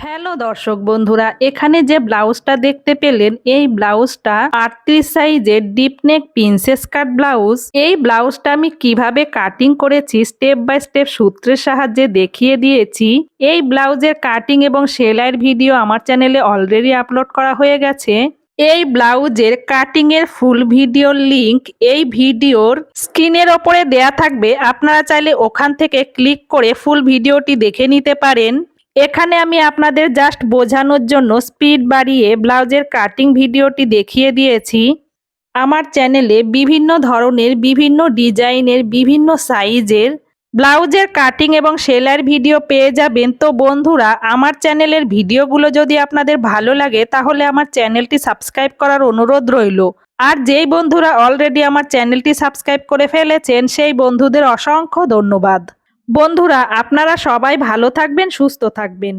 Hello দর্শক বন্ধুরা, এখানে যে ব্লাউজটা দেখতে পেলেন এই ব্লাউজটা 38 সাইজের ডিপ নেক প্রিন্সেস কাট ব্লাউজ। এই ব্লাউজটা আমি কিভাবে কাটিং করেছি স্টেপ বাই স্টেপ সূত্রের সাহায্যে দেখিয়ে দিয়েছি। এই ব্লাউজের কাটিং এবং সেলাইয়ের ভিডিও আমার চ্যানেলে অলরেডি আপলোড করা হয়ে গেছে। এই ব্লাউজের কাটিং এর ফুল ভিডিওর লিংক এই ভিডিওর স্ক্রিনের ওপরে দেয়া থাকবে, আপনারা চাইলে ওখান থেকে ক্লিক করে ফুল ভিডিওটি দেখে নিতে পারেন। এখানে আমি আপনাদের জাস্ট বোঝানোর জন্য স্পিড বাড়িয়ে ব্লাউজের কাটিং ভিডিওটি দেখিয়ে দিয়েছি। আমার চ্যানেলে বিভিন্ন ধরনের বিভিন্ন ডিজাইনের বিভিন্ন সাইজের ব্লাউজের কাটিং এবং সেলাইয়ের ভিডিও পেয়ে যাবেন। তো বন্ধুরা, আমার চ্যানেলের ভিডিওগুলো যদি আপনাদের ভালো লাগে তাহলে আমার চ্যানেলটি সাবস্ক্রাইব করার অনুরোধ রইল। আর যেই বন্ধুরা অলরেডি আমার চ্যানেলটি সাবস্ক্রাইব করে ফেলেছেন সেই বন্ধুদের অসংখ্য ধন্যবাদ। বন্ধুরা, আপনারা সবাই ভালো থাকবেন, সুস্থ থাকবেন।